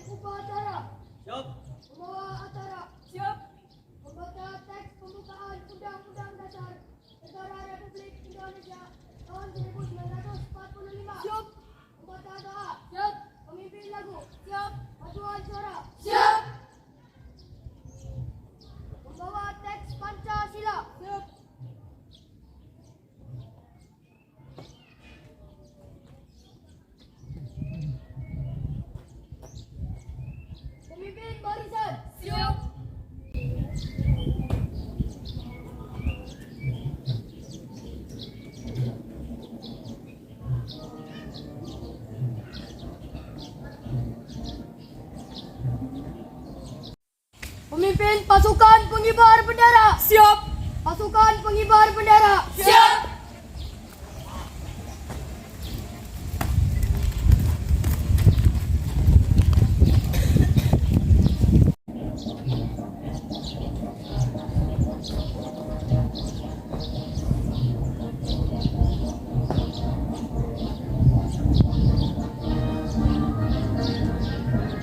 upacara. Siap. Pembawa acara. Siap. Membaca teks pembukaan Undang-Undang Dasar Negara Republik Indonesia tahun 1945. Siap. Membaca doa. Siap. Pemimpin lagu. Siap. Paduan suara. Siap. Membawa teks Pancasila. Siap. Pemimpin barisan. Siap. Pemimpin pasukan pengibar bendera. Siap. Pasukan pengibar bendera. Siap.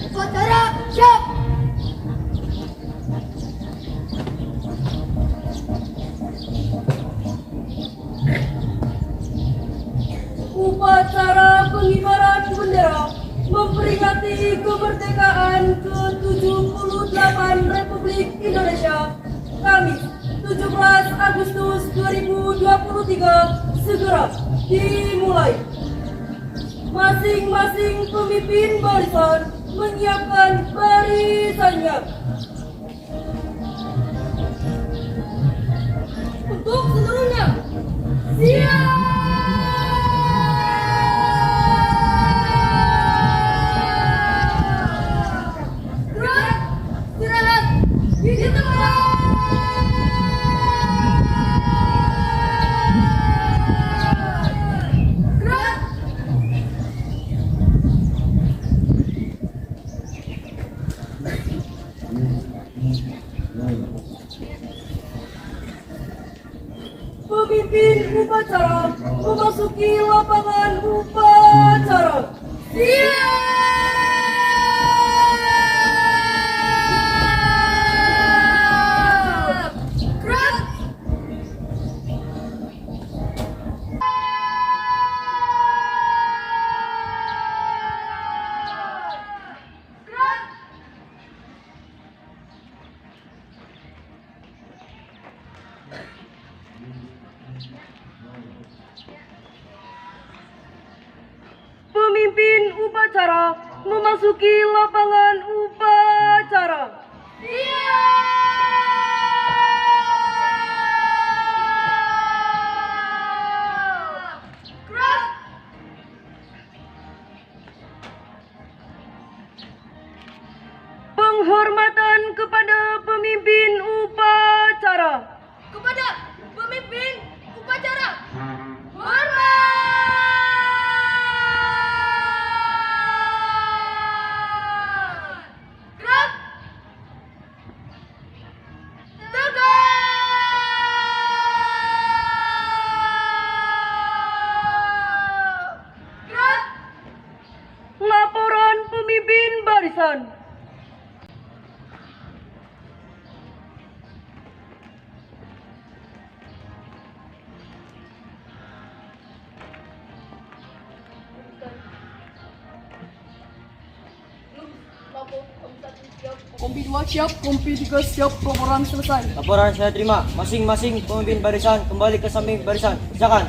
Upacara siap. Upacara pengibaran bendera memperingati kemerdekaan ke-78 Republik Indonesia Kamis 17 Agustus 2023 segera dimulai. Masing-masing pemimpin barisan menyiapkan barisannya. Untuk seluruhnya, siap! Gerak, istirahat, di tempat. Gerak. Pemimpin upacara memasuki lapangan upacara. Siap! Gerak! Gerak! Pemimpin upacara memasuki lapangan upacara. Siap! Gerak! Penghormatan kepada pemimpin upacara. Kepada pemimpin upacara. Hormat! Gerak! Tegak! Gerak! Laporan pemimpin barisan. Kompi 2 siap, kompi 3 siap, laporan selesai. Laporan saya terima. Masing-masing pemimpin barisan kembali ke samping barisan. Silakan.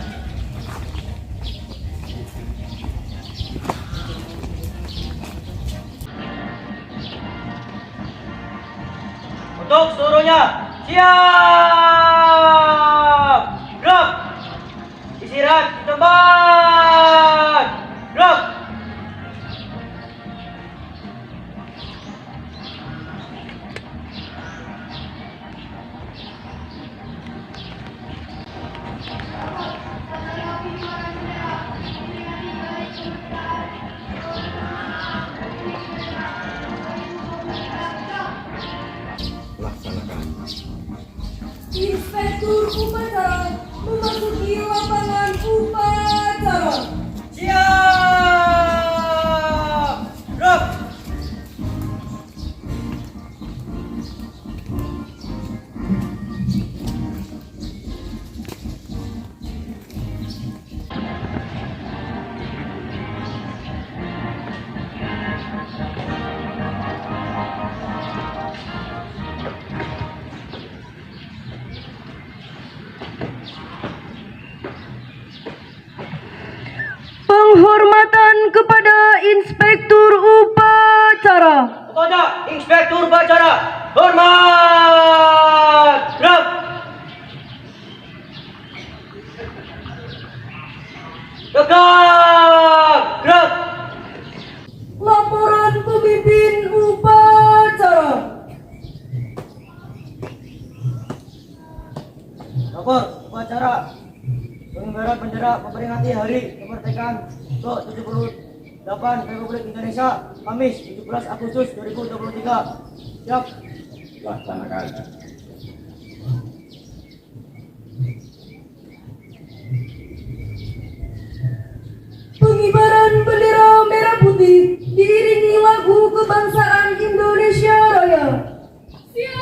Untuk seluruhnya, siap! Gerak! Istirahat di tempat! Gerak! Inspektur upacara memasuki lapangan upacara. Siap! Gerak! kepada Inspektur Upacara. Kepada Inspektur Upacara, hormat! Gerak! Tegak! Gerak! Laporan pemimpin upacara. Lapor upacara pengibaran bendera memperingati Hari Kemerdekaan ke-78 Republik Indonesia, Kamis 17 Agustus 2023. Siap. Laksanakan. Pengibaran bendera merah putih diiringi lagu kebangsaan Indonesia Raya. Siap!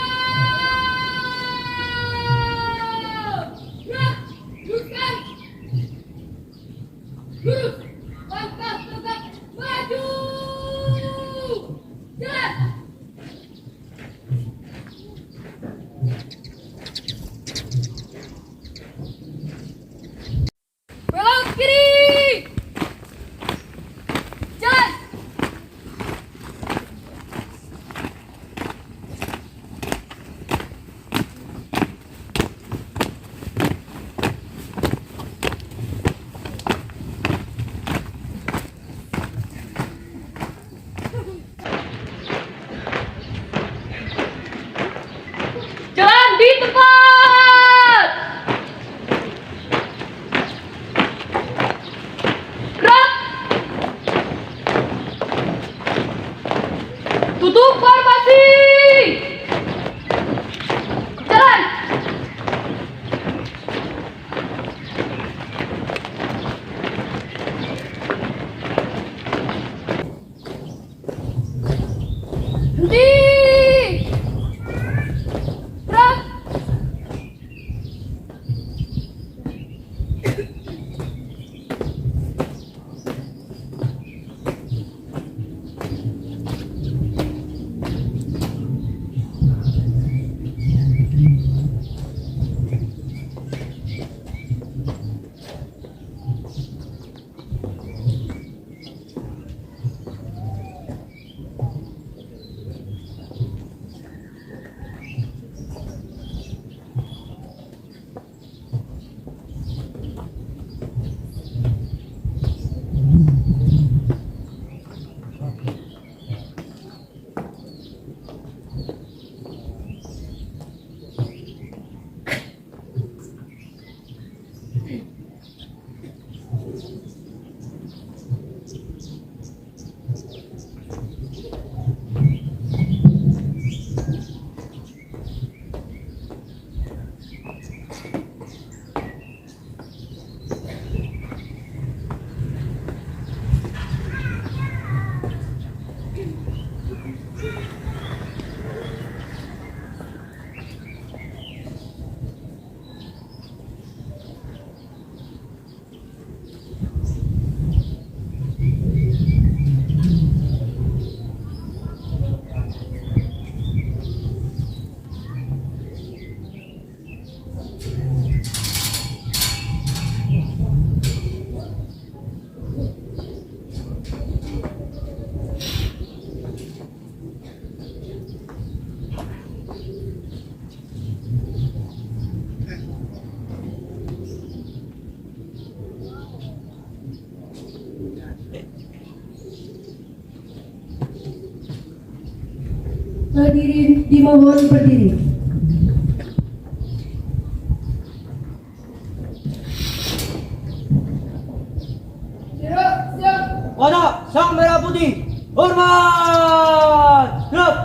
Gerak! Luruskan! Lurus! Langkah tegak! Maju! Jalan! Belok kiri! Jalan! Jalan di tempat! Gerak! Tutup formasi! Jalan! Henti! Gerak! Hadirin dimohon berdiri. Siap! Siap! Kepada Sang Merah Putih, hormat! Gerak!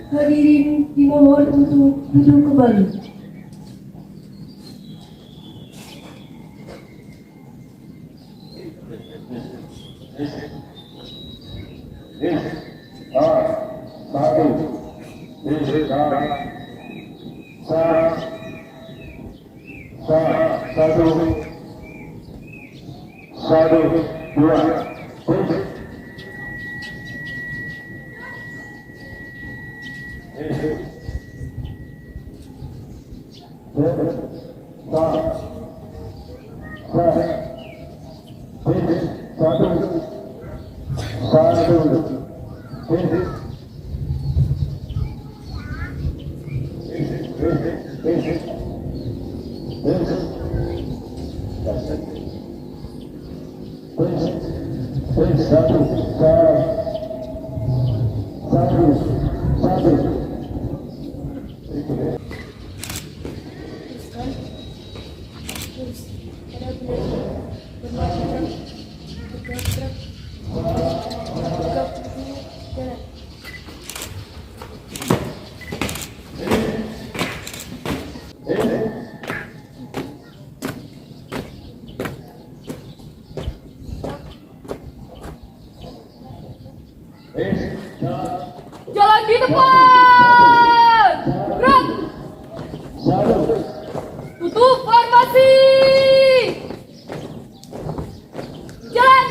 Hadirin dimohon untuk duduk kembali. Satu, dua, Jalan di depan. Gerak. Tutup formasi. Jalan.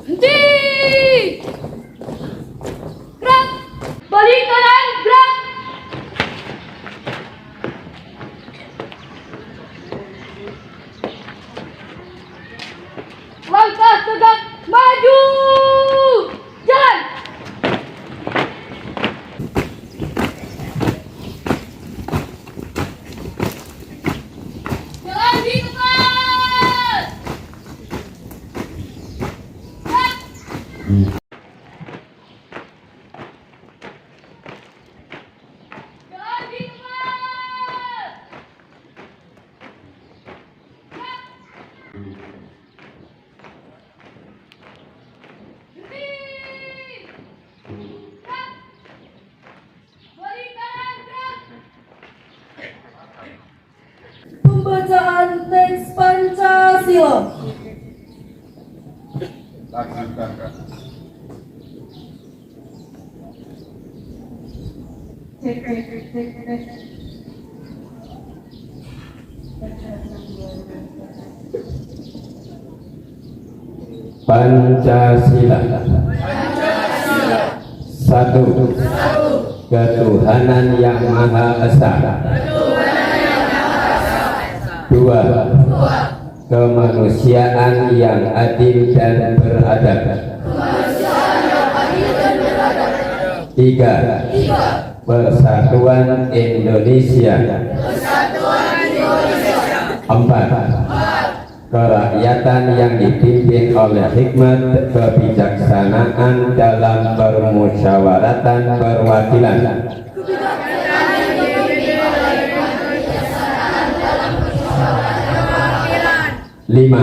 Henti. Gerak. Balik kanan. Gerak. Langkah tegak. Maju. Jalan. Jalan di depan. Gerak. Jalan di depan. Gerak. Berhenti. Gerak. Balik kanan. Gerak. Pembacaan teks Pancasila. laksanakan. Pancasila. Satu. Ketuhanan yang Maha Esa. Dua. Kemanusiaan yang adil dan beradab. Tiga. Persatuan Indonesia. Empat. Kerakyatan yang dipimpin oleh hikmat kebijaksanaan dalam permusyawaratan perwakilan. Lima.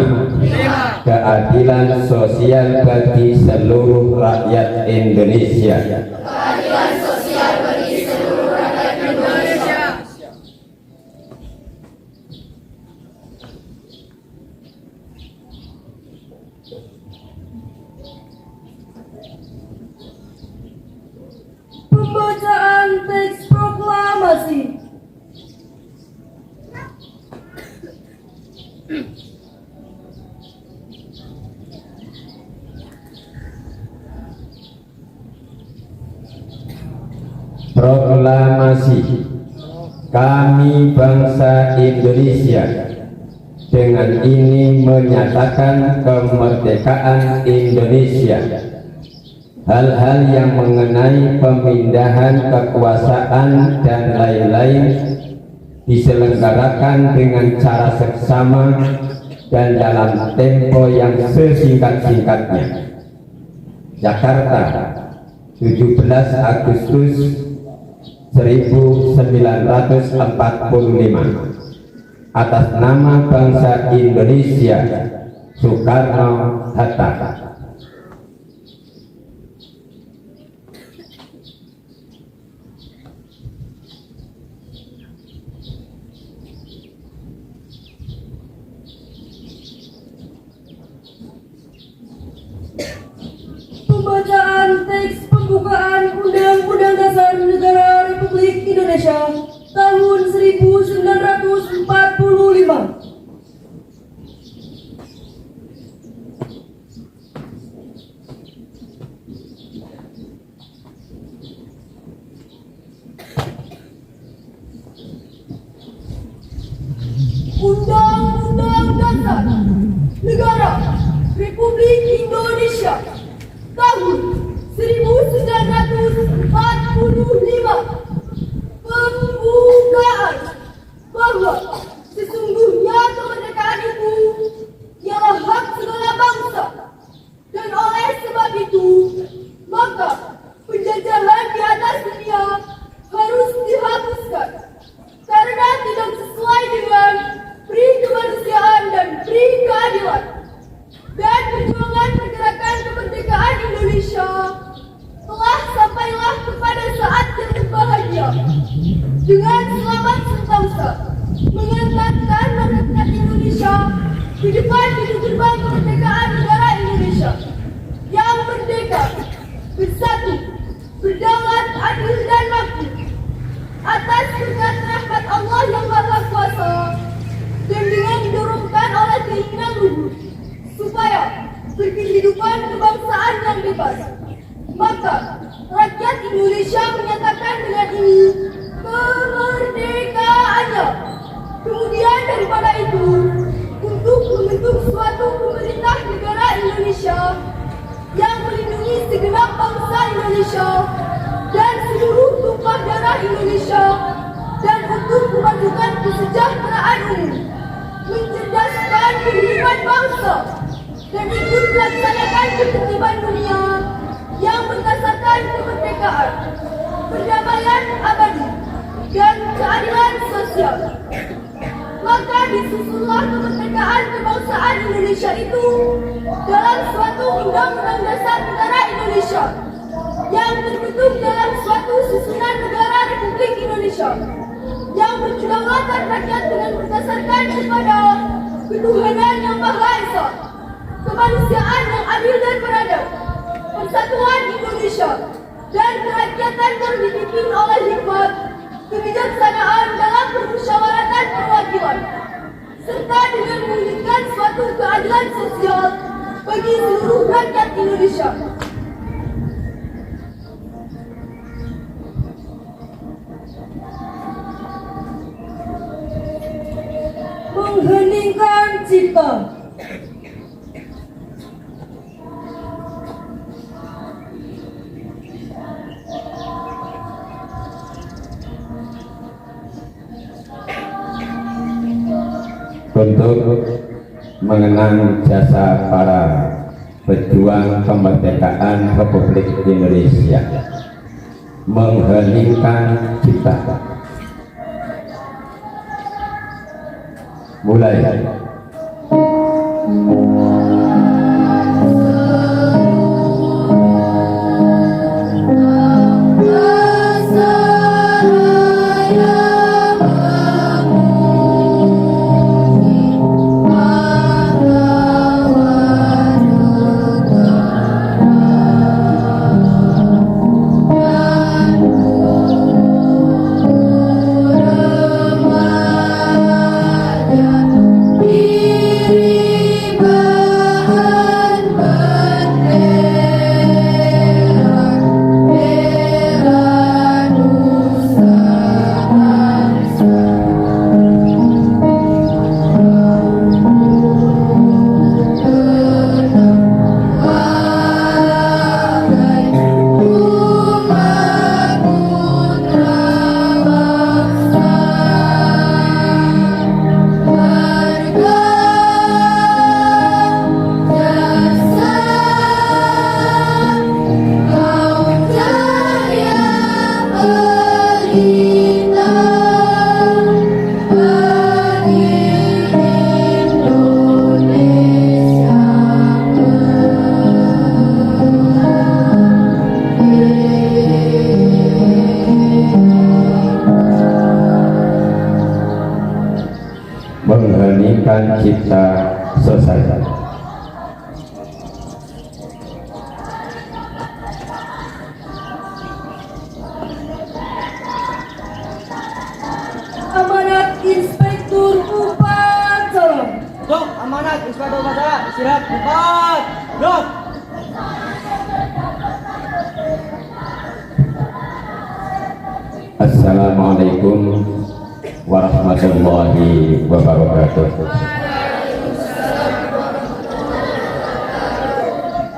Keadilan sosial bagi seluruh rakyat Indonesia. Pembacaan teks proklamasi. Proklamasi. Kami bangsa Indonesia dengan ini menyatakan kemerdekaan Indonesia. Hal-hal yang mengenai pemindahan kekuasaan dan lain-lain diselenggarakan dengan cara seksama dan dalam tempo yang sesingkat-singkatnya. Jakarta, 17 Agustus 1945 atas nama bangsa Indonesia Soekarno-Hatta. Pembacaan teks pembukaan Undang-Undang Dasar Negara Republik Indonesia tahun 1945. Undang-Undang Dasar Negara Republik Indonesia tahun 1945. Pembukaan bahwa sesungguhnya kemerdekaan itu ialah hak segala bangsa, dan oleh sebab itu maka penjajahan di atas dunia harus dihapuskan karena tidak sesuai dengan pri kemanusiaan dan pri keadilan. Dan perjuangan pergerakan kemerdekaan Indonesia telah sampailah kepada saat yang berbahagia dengan selamat sentosa mengantarkan masyarakat Indonesia di depan pintu gerbang kemerdekaan negara Indonesia yang merdeka, bersatu, berdaulat, adil dan makmur atas berkat rahmat Allah yang Maha Kuasa, dan dengan didorongkan oleh keinginan luhur supaya berkehidupan kebangsaan yang bebas. Maka rakyat Indonesia menyatakan dengan ini kemerdekaannya. Kemudian daripada itu, untuk membentuk suatu pemerintah negara Indonesia yang melindungi segenap bangsa Indonesia dan seluruh tumpah darah Indonesia, dan untuk memajukan kesejahteraan umum, mencerdaskan kehidupan bangsa, dan ikut melaksanakan ketertiban dunia yang berdasarkan kemerdekaan, perdamaian abadi, dan keadilan sosial. Maka disusunlah kemerdekaan kebangsaan Indonesia itu dalam suatu Undang-Undang Dasar Negara Indonesia yang terbentuk dalam suatu susunan negara Republik Indonesia yang berkedaulatan rakyat dengan berdasarkan kepada ketuhanan yang Maha Esa, kemanusiaan yang adil dan beradab, persatuan Indonesia, dan kerakyatan yang dipimpin oleh hikmat, kebijaksanaan dalam permusyawaratan perwakilan, serta dengan mewujudkan suatu keadilan sosial bagi seluruh rakyat Indonesia. Mengheningkan cipta. Untuk mengenang jasa para pejuang kemerdekaan Republik Indonesia, mengheningkan cipta. Mulai. Di mengheningkan cipta selesai. Amanat Inspektur Upacara. Dok, amanat Inspektur Upacara. Istirahat. 4. Dok. Assalamualaikum warahmatullahi wabarakatuh.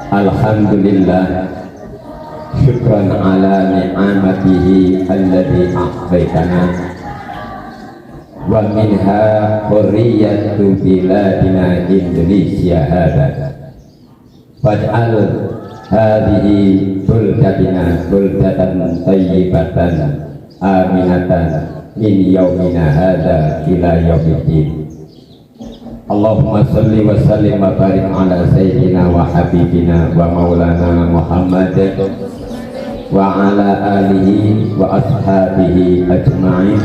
Alhamdulillah, syukran ala ni'amatihi alladhi a'baitana wa minha hurriyatu biladina Indonesia hada faj'al hadhihi buldatina buldatan tayyibatan aminatan min yaumina hada ila yaumiddin. Allahumma salli wa sallim wa barik ala sayyidina wa habibina wa maulana Muhammad wa ala alihi wa ashabihi ajma'in.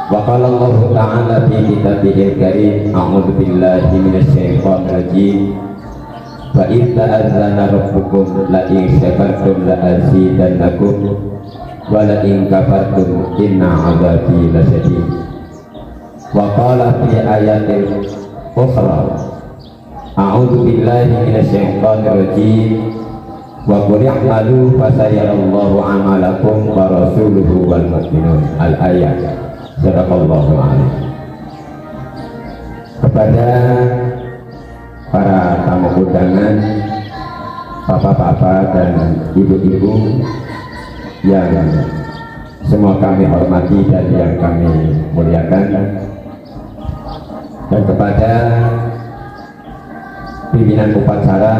Wa qala Allah ta'ala fi kitabihil karim, a'udzu billahi minasy syaithanir rajim. Wa idza ta'azzana rabbukum la in syakartum la azidannakum wa la in kafartum inna 'adzabi lasyadid. Wa qala fi ayatil ukhra, a'udzu billahi minasy syaithanir rajim. Wa qul i'malu fasayarallahu 'amalakum wa rasuluhu wal mu'minun. Al-ayat. Sadaqallahu a'lam. Kepada para tamu undangan, bapak-bapak dan ibu-ibu yang semua kami hormati dan yang kami muliakan, dan kepada pimpinan upacara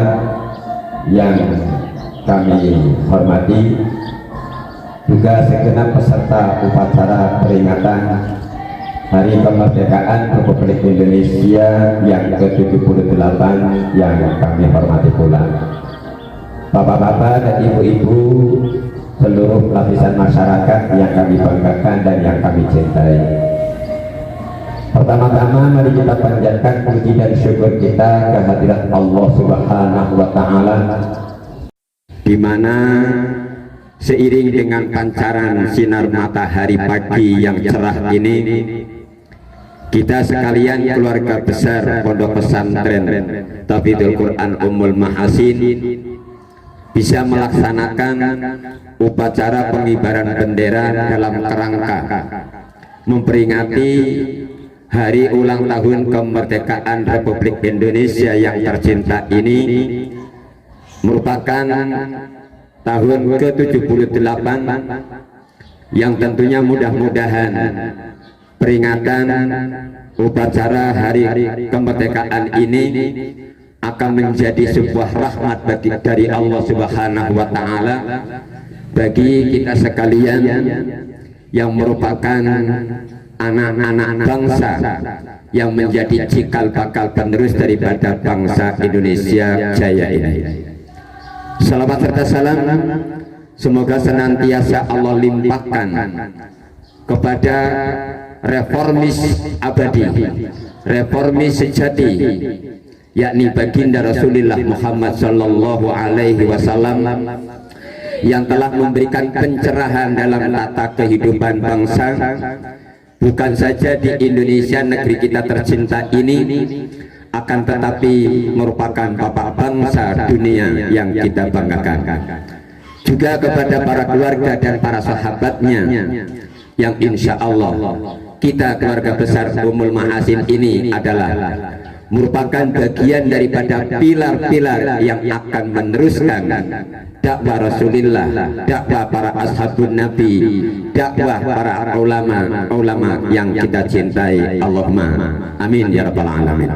yang kami hormati, juga segenap peserta upacara peringatan Hari Kemerdekaan Republik Indonesia yang ke-78 yang kami hormati pula. Bapak-bapak dan ibu-ibu, seluruh lapisan masyarakat yang kami banggakan dan yang kami cintai. Pertama-tama mari kita panjatkan puji dan syukur kita kehadirat Allah Subhanahu wa Ta'ala, di mana seiring dengan pancaran sinar matahari pagi yang cerah ini, kita sekalian keluarga besar Pondok Pesantren Tahfidzul Quran Ummul Mahasin bisa melaksanakan upacara pengibaran bendera dalam kerangka memperingati hari ulang tahun kemerdekaan Republik Indonesia yang tercinta ini, merupakan tahun ke-78 yang tentunya mudah-mudahan peringatan upacara hari kemerdekaan ini akan menjadi sebuah rahmat dari Allah Subhanahu wa Ta'ala bagi kita sekalian yang merupakan anak-anak bangsa yang menjadi cikal bakal penerus daripada bangsa Indonesia Jaya ini. Salawat serta salam semoga senantiasa Allah limpahkan kepada reformis abadi, reformis sejati, yakni baginda Rasulullah Muhammad Sallallahu Alaihi Wasallam, yang telah memberikan pencerahan dalam tata kehidupan bangsa, bukan saja di Indonesia negeri kita tercinta ini, akan tetapi merupakan bapak bangsa dunia yang kita banggakan. Juga kepada para keluarga dan para sahabatnya yang insya Allah kita keluarga besar Ummul Mahasin ini adalah merupakan bagian daripada pilar-pilar yang akan meneruskan dakwah Rasulullah, dakwah para ashabun Nabi, dakwah para ulama yang kita cintai. Allahumma amin ya rabbal alamin.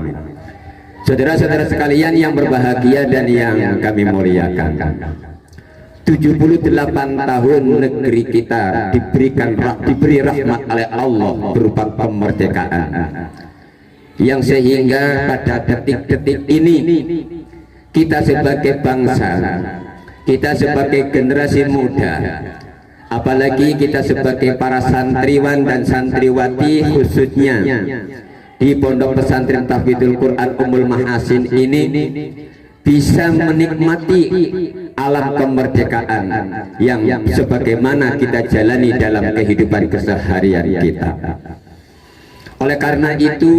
Saudara-saudara sekalian yang berbahagia dan yang kami muliakan, 78 tahun negeri kita diberi rahmat oleh Allah berupa kemerdekaan, yang sehingga pada detik-detik ini kita sebagai bangsa, kita sebagai generasi muda apalagi kita sebagai para santriwan dan santriwati khususnya di Pondok Pesantren Tahfidzul Quran Ummul Mahasin ini bisa menikmati alam kemerdekaan yang sebagaimana kita jalani dalam kehidupan keseharian kita. Oleh karena itu,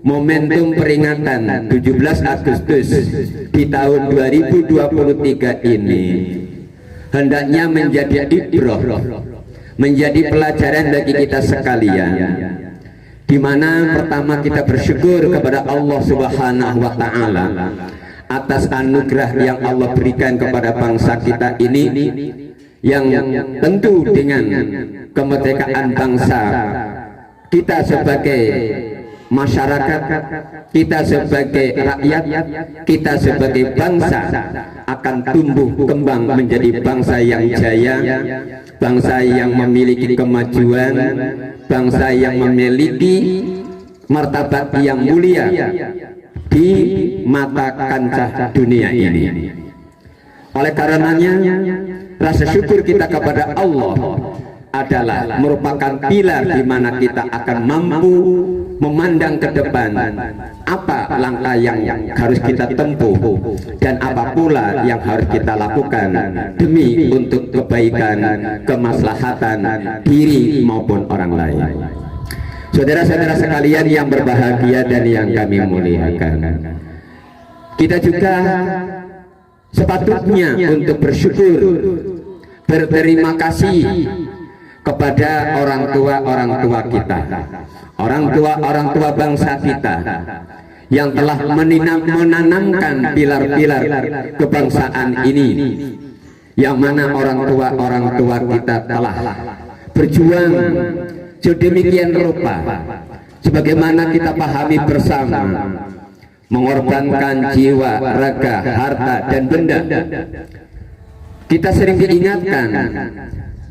momentum peringatan 17 Agustus di tahun 2023 ini hendaknya menjadi ibrah, menjadi pelajaran bagi kita sekalian, di mana pertama kita bersyukur kepada Allah Subhanahu wa taala atas anugerah yang Allah berikan kepada bangsa kita ini, yang tentu dengan kemerdekaan bangsa kita sebagai masyarakat, kita sebagai rakyat, kita sebagai bangsa akan tumbuh kembang menjadi bangsa yang jaya, bangsa yang memiliki kemajuan, bangsa yang memiliki martabat yang mulia di mata kancah dunia ini. Oleh karenanya, rasa syukur kita kepada Allah adalah merupakan pilar di mana kita akan mampu memandang ke depan apa langkah yang harus kita tempuh dan apa pula yang harus kita lakukan demi untuk kebaikan, kemaslahatan diri maupun orang lain. Saudara-saudara sekalian yang berbahagia dan yang kami muliakan, kita juga sepatutnya untuk bersyukur, berterima kasih kepada orang tua kita, orang tua bangsa kita yang telah menanamkan pilar-pilar kebangsaan ini, yang mana orang tua kita telah berjuang sedemikian rupa, sebagaimana kita pahami bersama, mengorbankan jiwa, raga, harta dan benda. Kita sering diingatkan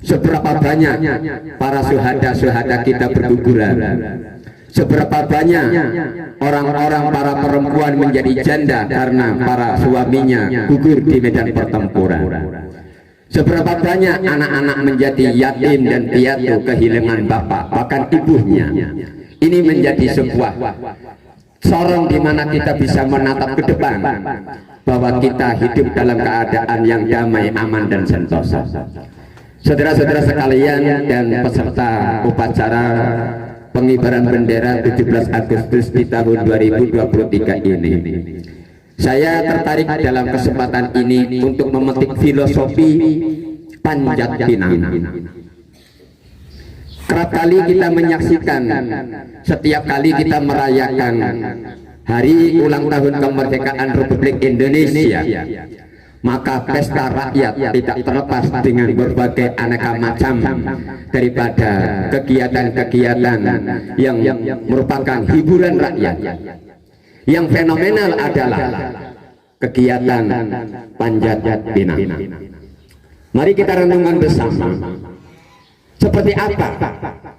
seberapa banyak para syuhada kita berguguran, seberapa banyak orang-orang para perempuan menjadi janda karena para suaminya gugur di medan pertempuran. Seberapa banyak anak-anak menjadi yatim dan piatu kehilangan bapak, bahkan ibunya. Ini menjadi sebuah sorong di mana kita bisa menatap ke depan bahwa kita hidup dalam keadaan yang damai, aman dan sentosa. Saudara-saudara sekalian dan peserta upacara pengibaran bendera 17 Agustus di tahun 2023 ini, saya tertarik dalam kesempatan ini untuk memetik filosofi Panjat Pinang. Kerap kali kita menyaksikan, setiap kali kita merayakan hari ulang tahun kemerdekaan Republik Indonesia, maka pesta rakyat tidak terlepas dengan berbagai aneka macam daripada kegiatan-kegiatan yang merupakan hiburan rakyat. Yang fenomenal adalah kegiatan Panjat Pinang. Mari kita renungkan bersama, seperti apa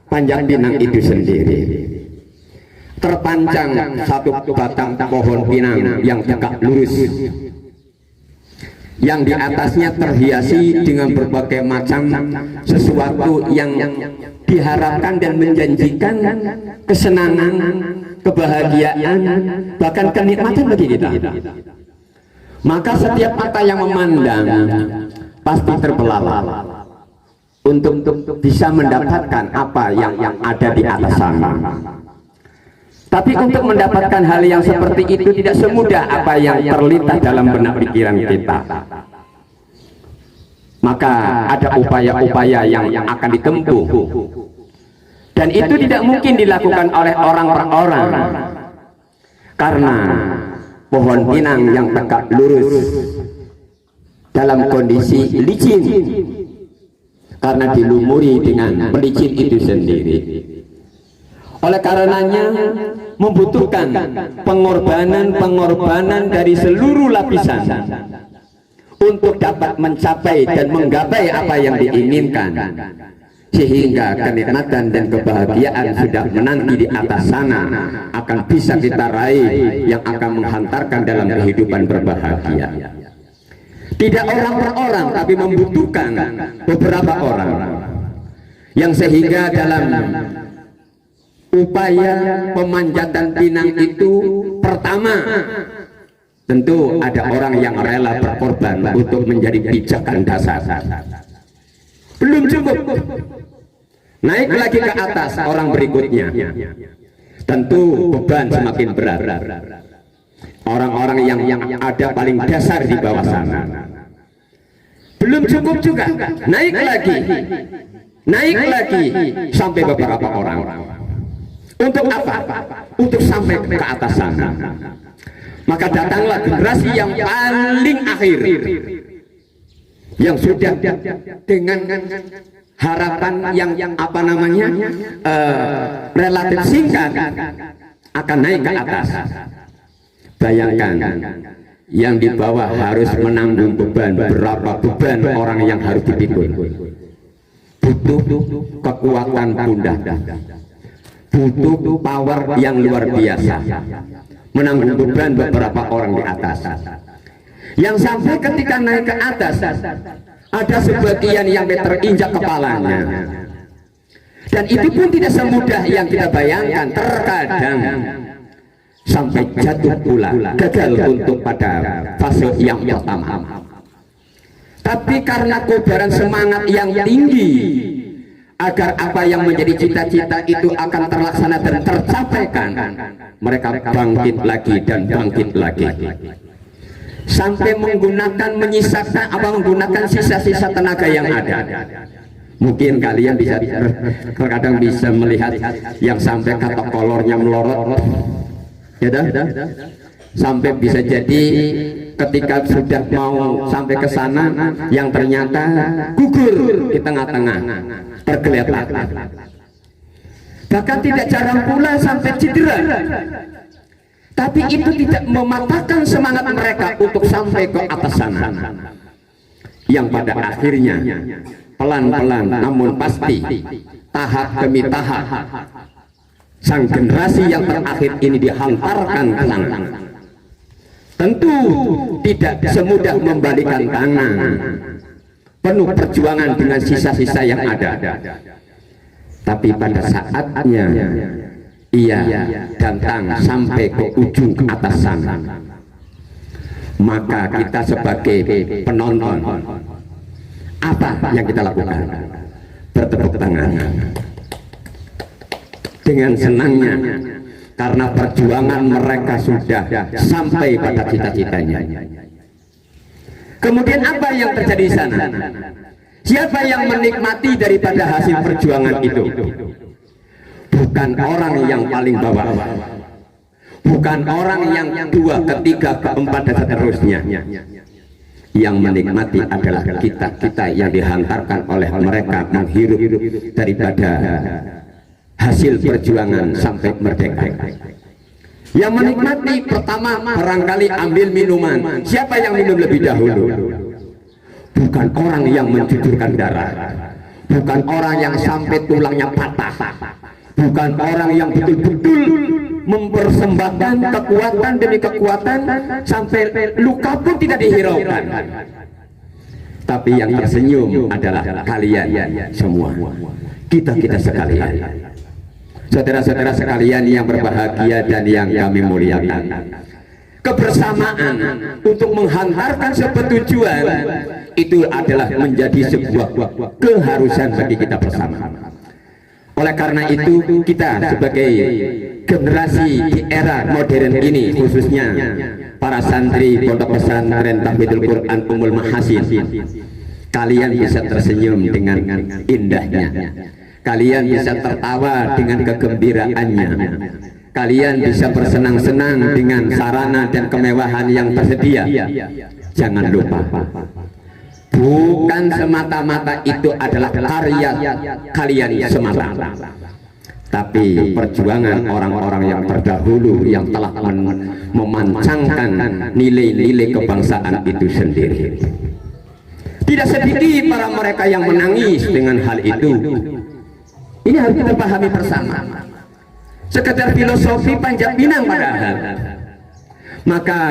Panjat Pinang itu sendiri. Terpancang satu batang pohon pinang yang tegak lurus, yang di atasnya terhiasi dengan berbagai macam sesuatu yang diharapkan dan menjanjikan kesenangan, kebahagiaan, bahkan kenikmatan bagi kita. Maka setiap mata yang memandang pasti terbelalak untuk bisa mendapatkan apa yang ada di atas sana. Tapi untuk mendapatkan hal yang seperti itu tidak semudah apa yang terlintas dalam benak pikiran kita. Maka ada upaya-upaya yang akan ditempuh, dan itu tidak mungkin dilakukan oleh orang per orang, karena pohon pinang yang tegak lurus dalam kondisi licin, karena dilumuri dengan pelicin itu sendiri. Oleh karenanya membutuhkan pengorbanan dari seluruh lapisan untuk dapat mencapai dan menggapai apa yang diinginkan, sehingga kenikmatan dan kebahagiaan sudah menanti di atas sana akan bisa kita raih, yang akan menghantarkan dalam kehidupan berbahagia. Tidak orang per orang, tapi membutuhkan beberapa orang. Yang sehingga dalam upaya pemanjatan pinang itu, pertama tentu ada orang yang rela berkorban untuk menjadi pijakan dasar. Belum cukup, naik lagi ke atas orang berikutnya, tentu beban semakin berat. Orang-orang yang ada paling dasar di bawah sana. Belum cukup juga, naik lagi sampai beberapa orang. Untuk apa? Untuk sampai ke atas sana. Maka datanglah generasi yang paling akhir, yang sudah dengan harapan yang apa namanya relatif singkat akan naik ke atas. Bayangkan, yang di bawah harus menanggung beban, berapa beban orang yang harus dipikul. Butuh kekuatan pundak, butuh power yang luar biasa, menanggung beban beberapa orang di atas. Yang sampai ketika naik ke atas, ada sebagian yang terinjak kepalanya. Dan itu pun tidak semudah yang kita bayangkan. Terkadang sampai jatuh pula, gagal untuk pada fase yang pertama. Tapi karena kobaran semangat yang tinggi agar apa yang menjadi cita-cita itu akan terlaksana dan tercapaikan, mereka bangkit lagi dan bangkit lagi, sampai menggunakan sisa-sisa tenaga yang ada. Mungkin kalian bisa terkadang bisa melihat yang sampai kata kolornya melorot, ya dah, sampai bisa jadi ketika sudah mau sampai ke sana yang ternyata gugur di tengah-tengah, tergeletak. Bahkan tidak jarang pula sampai cedera. Tapi itu tidak mematahkan semangat mereka untuk sampai ke atas sana. Yang pada akhirnya pelan-pelan namun pasti, tahap demi tahap, sang generasi yang terakhir ini dihantarkan ke sana. Tentu tidak semudah membalikan tangan, penuh perjuangan dengan sisa-sisa yang ada. Tapi pada saatnya ia datang sampai ke ujung ke atas sana, maka kita sebagai penonton, apa yang kita lakukan? Bertepuk tangan dengan senangnya, karena perjuangan mereka sudah sampai pada cita-citanya. Kemudian apa yang terjadi di sana? Siapa yang menikmati daripada hasil perjuangan itu? Bukan orang yang paling bawah, bukan orang yang kedua, ketiga, keempat dan seterusnya. Yang menikmati adalah kita yang dihantarkan oleh mereka menghirup daripada hasil perjuangan sampai merdeka. Yang menikmati pertama barangkali ambil minuman. Siapa yang minum lebih dahulu? Bukan orang yang mencucurkan darah, bukan orang yang sampai tulangnya patah, bukan orang yang betul-betul mempersembahkan kekuatan demi kekuatan sampai luka pun tidak dihiraukan. Tapi yang tersenyum adalah kalian semua, kita sekalian, saudara-saudara sekalian yang berbahagia dan yang kami muliakan. Kebersamaan untuk menghantarkan sebuah tujuan itu adalah menjadi sebuah keharusan bagi kita bersama. Oleh karena itu, kita sebagai generasi di era modern ini, khususnya para santri Pondok Pesantren Tahfidzul Quran Ummul Mahasin, kalian bisa tersenyum dengan indahnya, kalian bisa tertawa dengan kegembiraannya, kalian bisa bersenang-senang dengan sarana dan kemewahan yang tersedia. Jangan lupa, bukan semata-mata itu adalah karya kalian semata, tapi perjuangan orang-orang yang terdahulu yang telah memancangkan nilai-nilai kebangsaan itu sendiri. Tidak sedikit para mereka yang menangis dengan hal itu. Ini harus kita pahami bersama. Sekedar filosofi panjat pinang padahal. Maka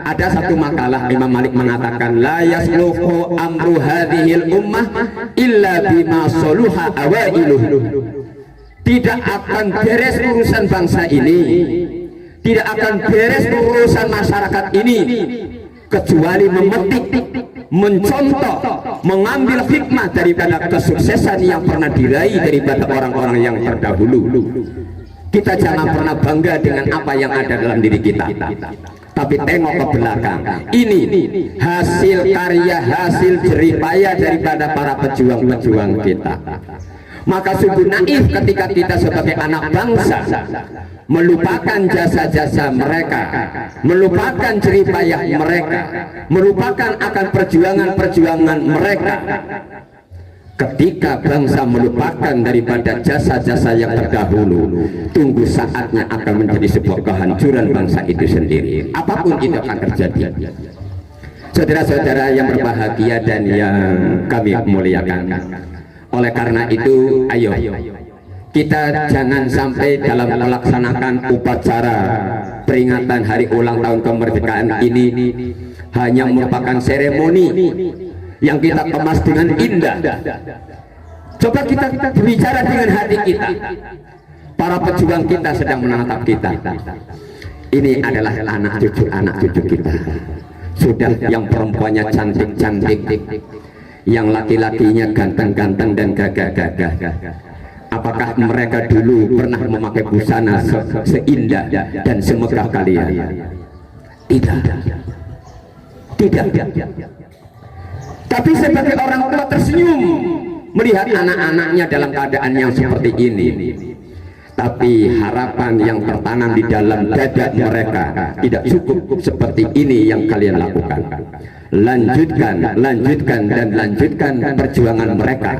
ada satu makalah Imam Malik mengatakan la yasluhu amru hadhil ummah illa bima soluha awailuh. Tidak akan beres urusan bangsa ini, tidak akan beres urusan masyarakat ini kecuali memetik, mencontoh, mengambil hikmah daripada kesuksesan yang pernah diraih daripada orang-orang yang terdahulu. Kita jangan pernah bangga dengan apa yang ada dalam diri kita, tapi tengok ke belakang. Ini hasil karya, hasil jerih payah daripada para pejuang-pejuang kita. Maka sungguh naif ketika kita sebagai anak bangsa melupakan jasa-jasa mereka, melupakan jerih payah mereka, melupakan akan perjuangan-perjuangan mereka. Ketika bangsa melupakan daripada jasa-jasa yang terdahulu, tunggu saatnya akan menjadi sebuah kehancuran bangsa itu sendiri. Apapun itu akan terjadi. Saudara-saudara yang berbahagia dan yang kami muliakan, oleh karena itu, ayo kita jangan sampai dalam melaksanakan upacara peringatan hari ulang tahun kemerdekaan ini hanya merupakan seremoni yang kita kemas dengan indah. Coba kita berbicara dengan hati kita. Para pejuang kita sedang menatap kita. Ini adalah anak cucu kita. Sudah yang perempuannya cantik-cantik, yang laki-lakinya ganteng-ganteng dan gagah-gagah. Apakah mereka dulu pernah memakai busana seindah dan semegah kalian? Tidak. Tapi sebagai orang tua tersenyum melihat anak-anaknya dalam keadaan yang seperti ini. Tapi harapan yang tertanam di dalam dada mereka tidak cukup seperti ini yang kalian lakukan. Lanjutkan perjuangan mereka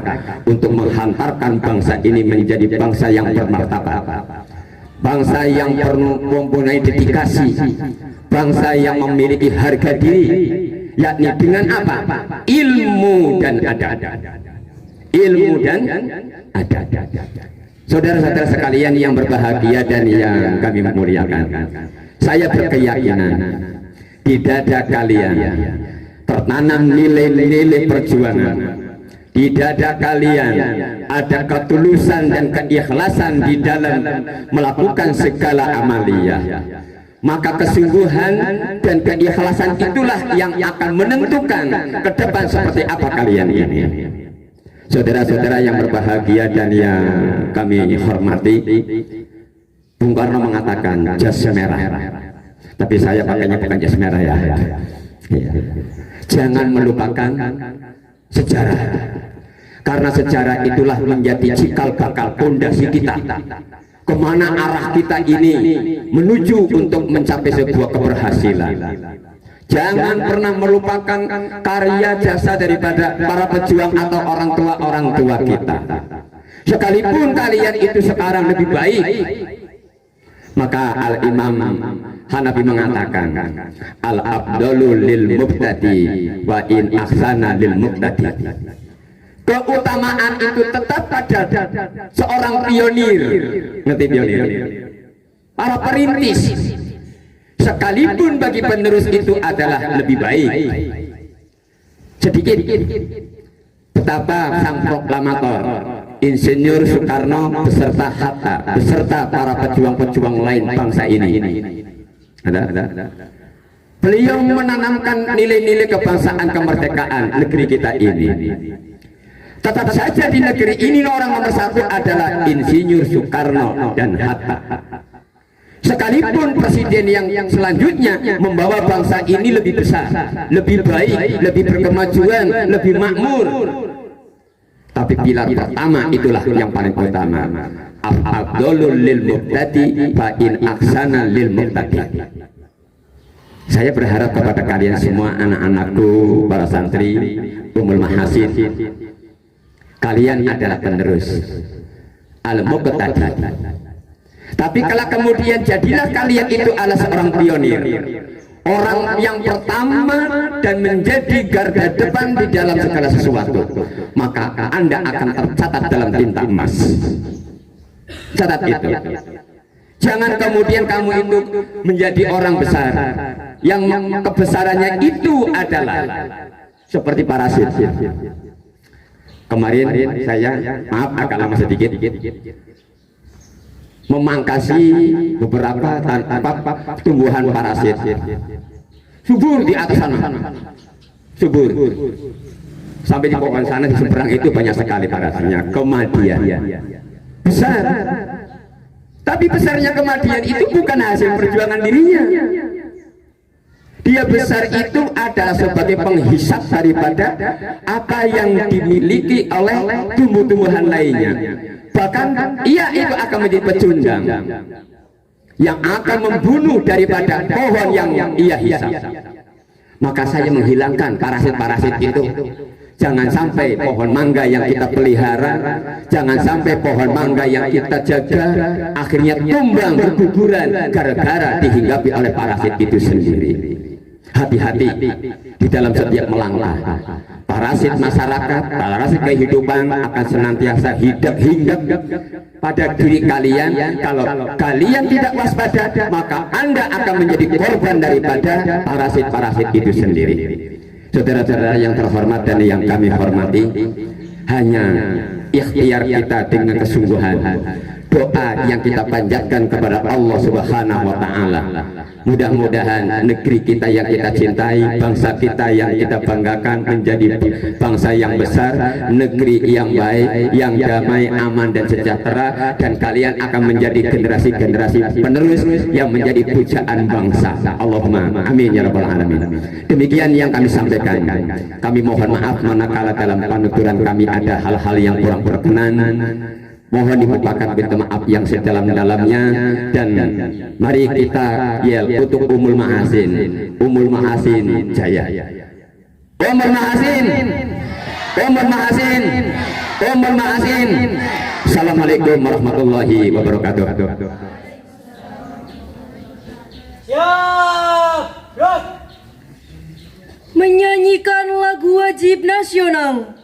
untuk menghantarkan bangsa ini menjadi bangsa yang bermartabat, bangsa yang mempunyai dedikasi, bangsa yang memiliki harga diri, yakni dengan apa? Ilmu dan adat. Ilmu dan adat. Saudara-saudara sekalian yang berbahagia dan yang kami muliakan, saya berkeyakinan di dada kalian tertanam nilai-nilai perjuangan. Di dada kalian ada ketulusan dan keikhlasan di dalam melakukan segala amaliyah. Maka kesungguhan dan keikhlasan itulah yang akan menentukan ke depan seperti apa kalian ini. Saudara-saudara yang berbahagia dan yang kami hormati, Bung Karno mengatakan jas merah, tapi saya pakainya bukan jas merah ya. Jangan melupakan sejarah, karena sejarah itulah menjadi cikal bakal pondasi kita. Kemana arah kita ini menuju untuk mencapai sebuah keberhasilan. Jangan pernah melupakan karya jasa daripada para pejuang atau orang tua kita. Sekalipun kalian itu sekarang lebih baik, maka Al-Imam Hanafi mengatakan al-afdalu lil mubtadi wa in ahsana lil muqtadi. Keutamaan itu tetap pada seorang pionir. Ngerti pionir? Para perintis. Sekalipun bagi penerus itu adalah lebih baik. Sedikit betapa sang proklamator Insinyur Soekarno beserta Hatta, beserta para pejuang-pejuang lain bangsa ini. Ada. Beliau menanamkan nilai-nilai kebangsaan kemerdekaan negeri kita ini. Tetap saja di negeri ini orang nomor satu adalah Insinyur Soekarno dan Hatta. Sekalipun presiden yang selanjutnya membawa bangsa ini lebih besar, lebih baik, lebih berkemajuan, lebih makmur, tapi pilar pertama itulah yang paling utama. Afdalul lil muqtadi fa in ahsana lil muqtadi. Saya berharap kepada kalian semua, anak-anakku, para santri, Umul Mahasin, kalian adalah penerus al-muqtadi. Tapi kalau kemudian jadilah kalian itu adalah seorang pionir, orang yang pertama dan menjadi garda depan di dalam segala sesuatu, maka Anda akan tercatat dalam tinta emas. Catat itu. Jangan kemudian kamu itu menjadi orang besar yang kebesarannya itu adalah seperti parasit. Kemarin saya, maaf agak lama sedikit, memangkasi beberapa tumbuhan parasit. Subur di atas sana, subur. Sampai di pohon sana di seberang itu banyak sekali parasitnya. Kematian besar. Tapi besarnya kematian itu bukan hasil perjuangan dirinya. Dia besar itu adalah sebagai penghisap daripada apa yang dimiliki oleh tumbuh-tumbuhan lainnya. Bahkan ia itu akan menjadi pecundang yang akan membunuh daripada pohon yang ia hisap. Maka saya menghilangkan parasit-parasit itu. Jangan sampai pohon mangga yang kita pelihara, jangan sampai pohon mangga yang kita jaga akhirnya tumbang berguguran gara-gara dihinggapi oleh parasit itu sendiri. Hati-hati di dalam setiap melangkah. Parasit masyarakat, parasit kehidupan akan senantiasa hinggap pada diri kalian. Kalau kalian tidak waspada, maka Anda akan menjadi korban daripada parasit-parasit itu sendiri. Saudara-saudara yang terhormat dan yang kami hormati, hanya ikhtiar kita dengan kesungguhan, doa yang kita panjatkan kepada Allah Subhanahu wa Ta'ala. Mudah-mudahan negeri kita yang kita cintai, bangsa kita yang kita banggakan menjadi bangsa yang besar, negeri yang baik, yang damai, aman dan sejahtera, dan kalian akan menjadi generasi-generasi penerus yang menjadi pujaan bangsa. Allahumma amin ya rabbal alamin. Demikian yang kami sampaikan. Kami mohon maaf manakala dalam penuturan kami ada hal-hal yang kurang berkenan. Mohon dibukakan pintu maaf yang sedalam-dalamnya, dan mari kita yel untuk Ummul Mahasin, Ummul Mahasin Jaya. Ummul Mahasin, Ummul Mahasin, Ummul Mahasin. Assalamualaikum warahmatullahi wabarakatuh. Siap, gerak. Menyanyikan lagu wajib nasional.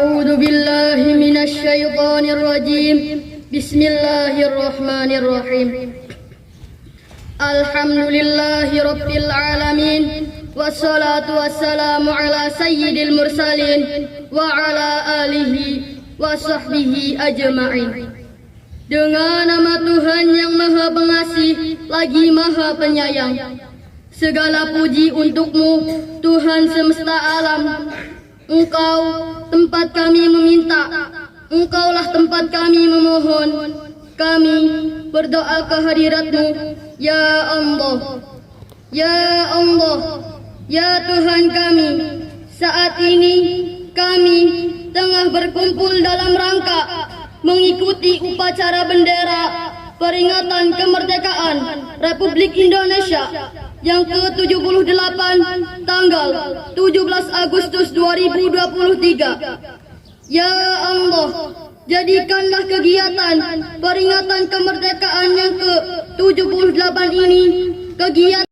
أعوذ بالله من الشيطان الرجيم بسم الله الرحمن الرحيم الحمد لله رب العالمين والصلاة والسلام على سيد المرسلين وعلى آله وصحبه أجمعين. Dengan nama Tuhan yang Maha Pengasih lagi Maha Penyayang, segala puji untukmu Tuhan semesta alam. Engkau tempat kami meminta, Engkaulah tempat kami memohon. Kami berdoa kehadirat-Mu, ya Allah. Ya Allah, ya Tuhan kami. Saat ini kami tengah berkumpul dalam rangka mengikuti upacara bendera peringatan kemerdekaan Republik Indonesia yang ke-78 tanggal 17 Agustus 2023. Ya Allah, jadikanlah kegiatan peringatan kemerdekaan yang ke-78 ini kegiatan